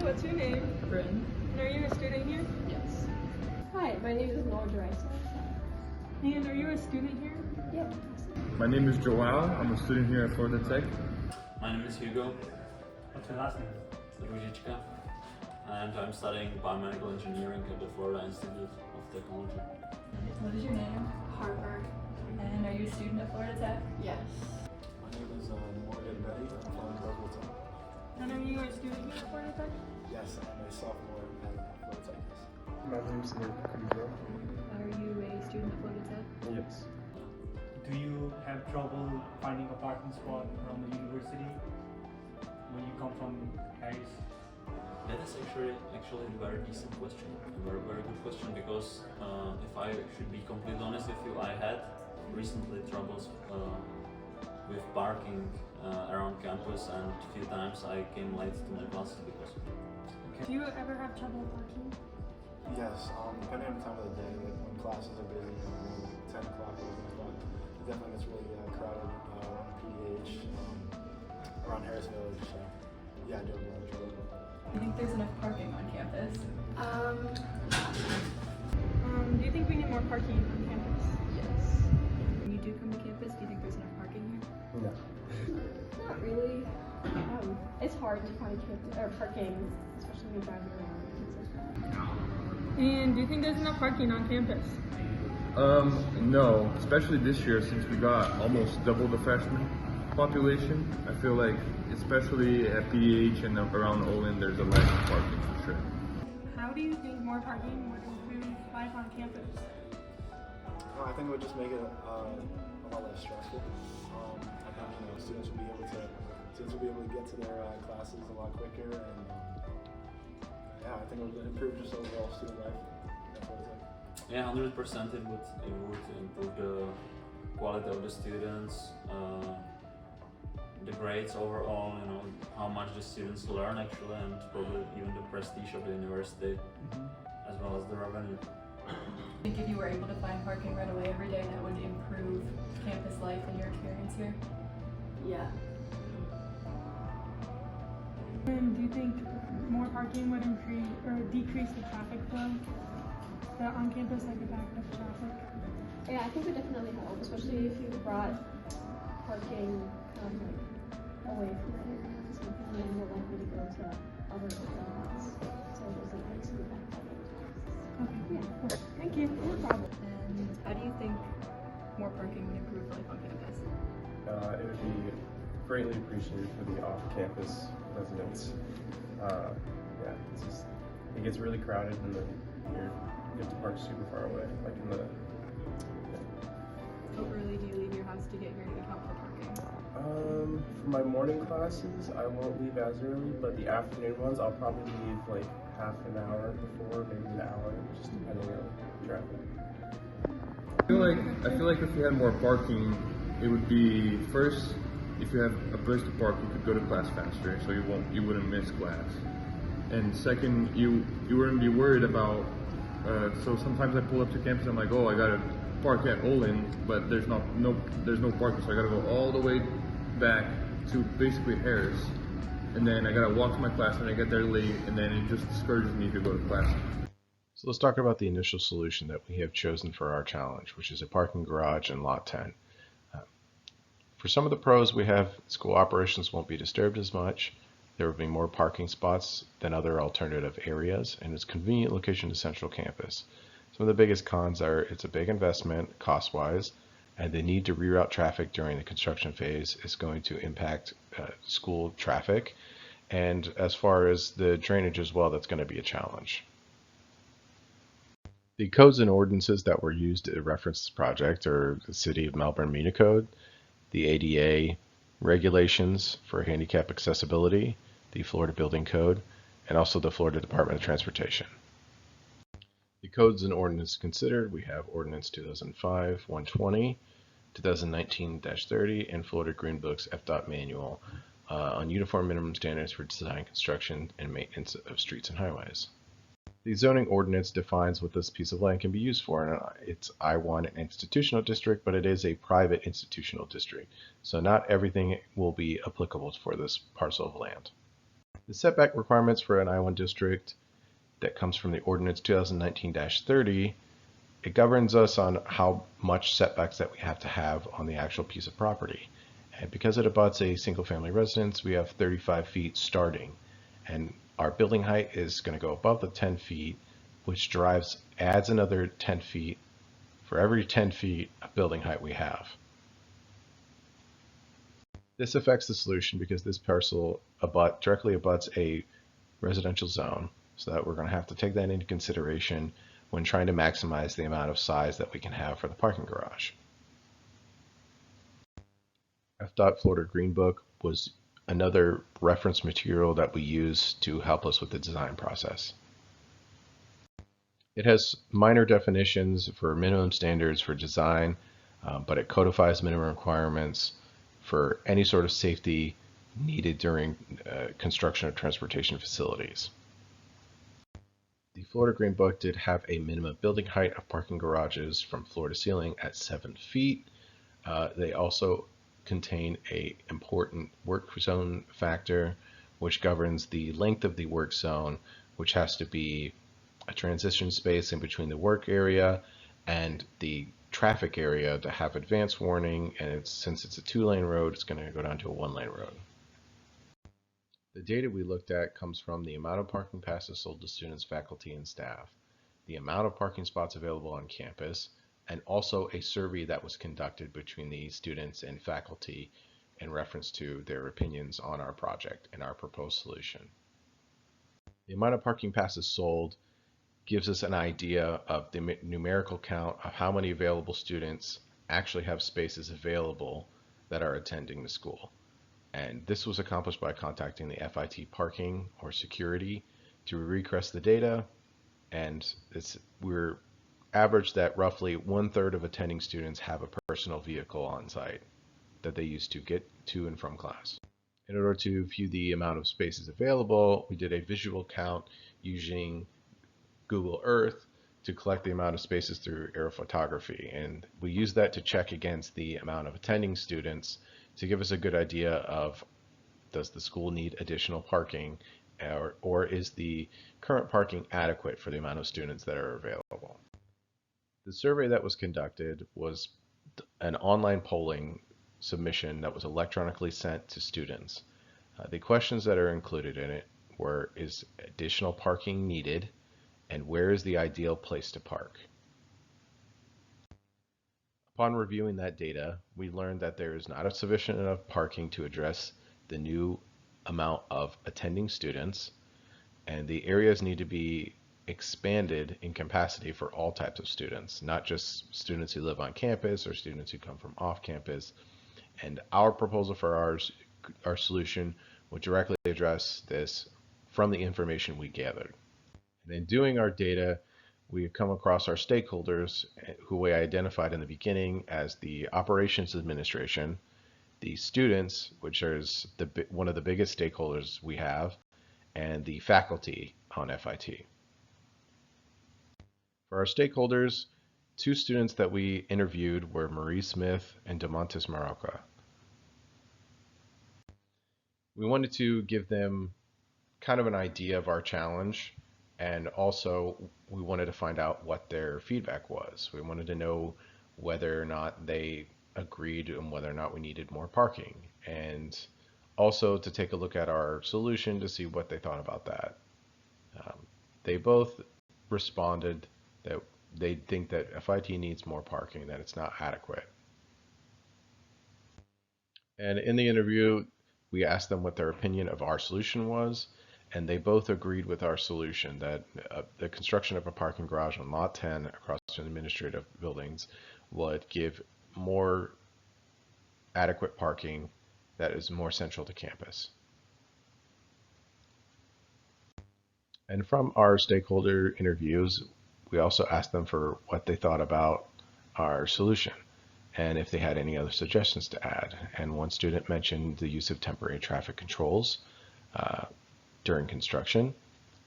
what's your name? Bryn. And are you a student here? Yes. Hi, my name is Noah Dreiser. And are you a student here? Yep. My name is Joel. I'm a student here at Florida Tech. My name is Hugo What's your last name? Ružička, and I'm studying biomedical engineering at the Florida Institute of Technology. What is your name? Harvard. And are you a student at Florida Tech? Yes. My name is Morgan Betty. I'm from Roswell Tech. And are you a student here at Florida Tech? Yes, I'm a sophomore at Florida Tech. My name is Nick Kudrow. Are you a student at Florida Tech? Yes. Do you have trouble finding a parking spot around the university when you come from Paris? That is actually a very decent question, a very good question, because if I should be completely honest with you, I had recently troubles with parking around campus, and a few times I came late to my classes because of it. Do you ever have trouble parking? Yes, depending on the time of the day, like when classes are busy, 10 o'clock, 11 o'clock, it definitely gets really crowded around PDH, around Harris Village. So, yeah, I do have a lot of trouble. Do you think there's enough parking on campus? Do you think we need more parking on campus? Yes. When you do come to campus, do you think there's enough parking here? No. Not really. It's hard to find parking, especially when you're driving around. And do you think there's enough parking on campus? No, especially this year since we got almost double the freshman population. I feel like, especially at PDH and around Olin, there's a lack of parking for sure. How do you think more parking would improve life on campus? I think it would just make it a lot less stressful. I think students will be able to get to their classes a lot quicker, and yeah, I think it would improve just overall student life. Yeah, 100% it would improve the quality of the students, the grades overall, how much the students learn actually, and probably even the prestige of the university, as well as the revenue. I think if you were able to find parking right away every day, that would improve campus life and your experience here? Yeah. And do you think more parking would increase or decrease the traffic flow that on campus, like the back of traffic? Yeah, I think it would definitely help, especially if you brought parking away from it. So people are more likely to go to other hotels. So there's a place in the back. Okay, Yeah. cool. Thank you. No problem. And how do you think more parking would improve life on campus? It would be greatly appreciated for the off-campus residents. It gets really crowded and then you have to park super far away, like in the. How early do you leave your house to get here to account for parking? For my morning classes, I won't leave as early, but the afternoon ones, I'll probably leave like half an hour before, maybe an hour, just depending on traffic. I feel like if we had more parking, it would be first, if you have a place to park, you could go to class faster, so you wouldn't miss class. And second, you wouldn't be worried about. So sometimes I pull up to campus, I'm like, oh, I gotta park at Olin, but there's no parking, so I gotta go all the way back to basically Harris, and then I gotta walk to my class, and I get there late, and then it just discourages me to go to class. So let's talk about the initial solution that we have chosen for our challenge, which is a parking garage in Lot 10. For some of the pros, we have school operations won't be disturbed as much. There will be more parking spots than other alternative areas, and it's a convenient location to Central Campus. Some of the biggest cons are it's a big investment cost-wise, and the need to reroute traffic during the construction phase is going to impact school traffic. And as far as the drainage as well, that's going to be a challenge. The codes and ordinances that were used to reference this project are the City of Melbourne Municode, the ADA regulations for handicap accessibility, the Florida Building Code, and also the Florida Department of Transportation. The codes and ordinances considered, we have Ordinance 2005-120, 2019-30, and Florida Green Book's FDOT manual on uniform minimum standards for design, construction, and maintenance of streets and highways. The zoning ordinance defines what this piece of land can be used for, and it's I-1 an institutional district, but it is a private institutional district. So not everything will be applicable for this parcel of land. The setback requirements for an I-1 district that comes from the Ordinance 2019-30, it governs us on how much setbacks that we have to have on the actual piece of property. And because it abuts a single-family residence, we have 35 feet starting. And our building height is going to go above the 10 feet, which adds another 10 feet for every 10 feet of building height we have. This affects the solution because this parcel directly abuts a residential zone, so that we're going to have to take that into consideration when trying to maximize the amount of size that we can have for the parking garage. FDOT Florida Green Book was another reference material that we use to help us with the design process. It has minor definitions for minimum standards for design, but it codifies minimum requirements for any sort of safety needed during construction of transportation facilities. The Florida Green Book did have a minimum building height of parking garages from floor to ceiling at 7 feet. They also contain an important work zone factor, which governs the length of the work zone, which has to be a transition space in between the work area and the traffic area to have advance warning, and since it's a 2-lane road, it's going to go down to a 1-lane road. The data we looked at comes from the amount of parking passes sold to students, faculty, and staff, the amount of parking spots available on campus, and also a survey that was conducted between the students and faculty in reference to their opinions on our project and our proposed solution. The amount of parking passes sold gives us an idea of the numerical count of how many available students actually have spaces available that are attending the school. And this was accomplished by contacting the FIT parking or security to request the data, and we're averaged that roughly 1/3 of attending students have a personal vehicle on site that they use to get to and from class. In order to view the amount of spaces available, we did a visual count using Google Earth to collect the amount of spaces through aerial photography, and we use that to check against the amount of attending students to give us a good idea of, does the school need additional parking, or is the current parking adequate for the amount of students that are available. The survey that was conducted was an online polling submission that was electronically sent to students. The questions that are included in it were, is additional parking needed, and where is the ideal place to park? Upon reviewing that data, we learned that there is not sufficient enough parking to address the new amount of attending students, and the areas need to be expanded in capacity for all types of students, not just students who live on campus or students who come from off campus. And our proposal for our solution would directly address this from the information we gathered. And in doing our data, we have come across our stakeholders, who we identified in the beginning as the operations administration, the students, which is one of the biggest stakeholders we have, and the faculty on FIT. For our stakeholders, 2 students that we interviewed were Marie Smith and DeMontis Maroca. We wanted to give them kind of an idea of our challenge, and also we wanted to find out what their feedback was. We wanted to know whether or not they agreed and whether or not we needed more parking, and also to take a look at our solution to see what they thought about that. They both responded that they think that FIT needs more parking, that it's not adequate. And in the interview, we asked them what their opinion of our solution was, and they both agreed with our solution that the construction of a parking garage on Lot 10 across from administrative buildings would give more adequate parking that is more central to campus. And from our stakeholder interviews, we also asked them for what they thought about our solution and if they had any other suggestions to add. And one student mentioned the use of temporary traffic controls during construction,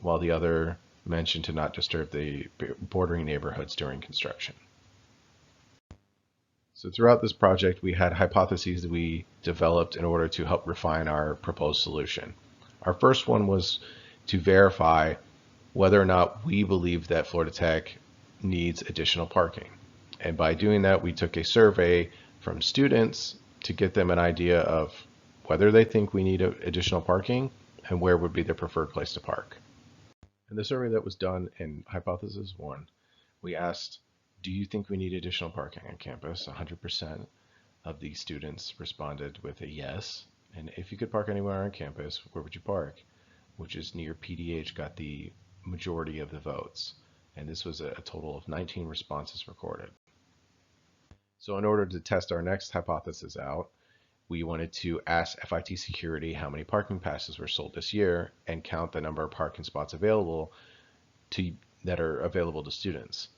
while the other mentioned to not disturb the bordering neighborhoods during construction. So throughout this project, we had hypotheses that we developed in order to help refine our proposed solution. Our first one was to verify whether or not we believe that Florida Tech needs additional parking. And by doing that, we took a survey from students to get them an idea of whether they think we need additional parking and where would be their preferred place to park. In the survey that was done in Hypothesis 1, we asked, do you think we need additional parking on campus? 100% of the students responded with a yes. And if you could park anywhere on campus, where would you park? Which is near PDH, got the majority of the votes. And this was a total of 19 responses recorded. So in order to test our next hypothesis out, we wanted to ask FIT security how many parking passes were sold this year and count the number of parking spots available that are available to students.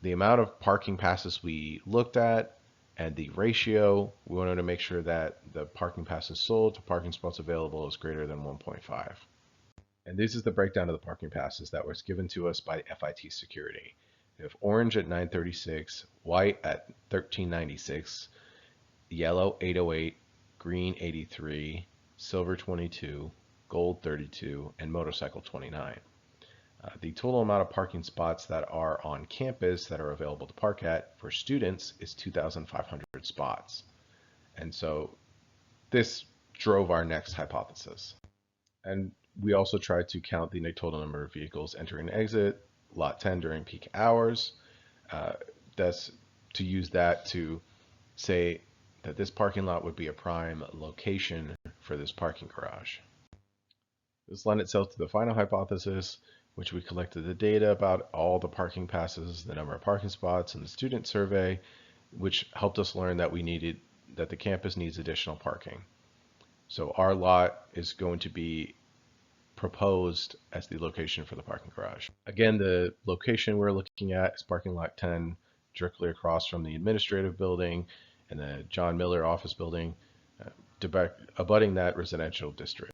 The amount of parking passes we looked at and the ratio, we wanted to make sure that the parking passes sold to parking spots available is greater than 1.5. And this is the breakdown of the parking passes that was given to us by FIT security. We have orange at 936, white at 1396, yellow 808, green 83, silver 22, gold 32, and motorcycle 29. The total amount of parking spots that are on campus that are available to park at for students is 2,500 spots. And so this drove our next hypothesis. And we also tried to count the total number of vehicles entering and exit lot 10 during peak hours. That's to use that to say that this parking lot would be a prime location for this parking garage. This lent itself to the final hypothesis, which we collected the data about all the parking passes, the number of parking spots, and the student survey, which helped us learn that the campus needs additional parking. So our lot is going to be proposed as the location for the parking garage. Again, the location we're looking at is parking lot 10, directly across from the administrative building and the John Miller office building, abutting that residential district.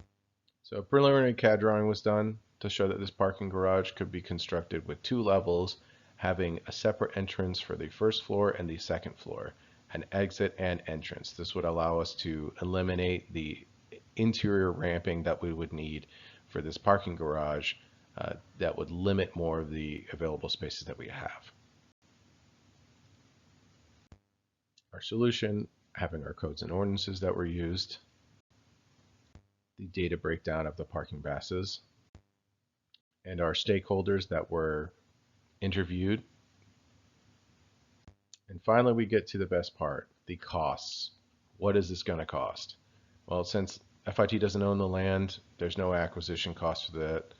So a preliminary CAD drawing was done to show that this parking garage could be constructed with 2 levels, having a separate entrance for the first floor and the second floor, an exit and entrance. This would allow us to eliminate the interior ramping that we would need for this parking garage that would limit more of the available spaces that we have. Our solution, having our codes and ordinances that were used, the data breakdown of the parking passes, and our stakeholders that were interviewed. And finally, we get to the best part, the costs. What is this going to cost? Well, since FIT doesn't own the land, there's no acquisition cost for that.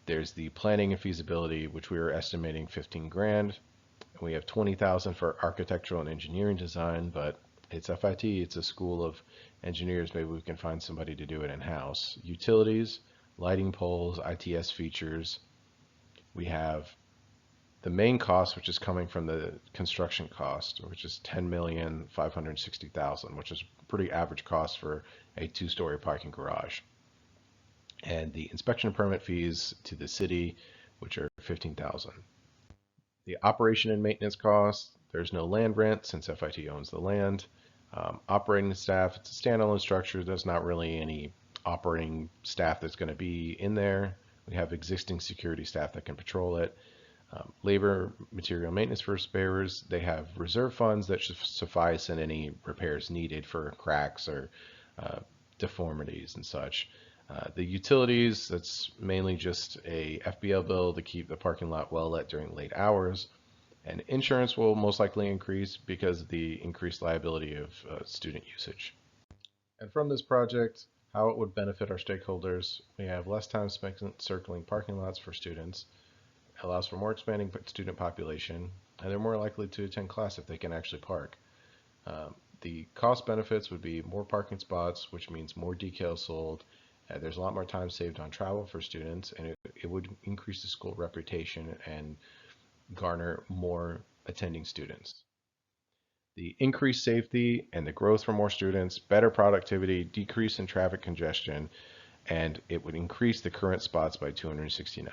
There's the planning and feasibility, which we were estimating 15 grand. And we have 20,000 for architectural and engineering design, but it's FIT, it's a school of engineers. Maybe we can find somebody to do it in-house. Utilities, lighting poles, ITS features. We have the main cost, which is coming from the construction cost, which is $10,560,000, which is pretty average cost for a 2-story parking garage. And the inspection permit fees to the city, which are $15,000. The operation and maintenance costs, there's no land rent since FIT owns the land. Operating staff, it's a standalone structure. There's not really any operating staff that's going to be in there. We have existing security staff that can patrol it. Labor, material maintenance for spares, they have reserve funds that should suffice in any repairs needed for cracks or deformities and such. The utilities, that's mainly just a FBL bill to keep the parking lot well lit during late hours. And insurance will most likely increase because of the increased liability of student usage. And from this project, how it would benefit our stakeholders, we have less time spent circling parking lots for students, allows for more expanding student population, and they're more likely to attend class if they can actually park. The cost benefits would be more parking spots, which means more decals sold. There's a lot more time saved on travel for students, and it would increase the school reputation and garner more attending students. The increased safety and the growth for more students, better productivity, decrease in traffic congestion, and it would increase the current spots by 269.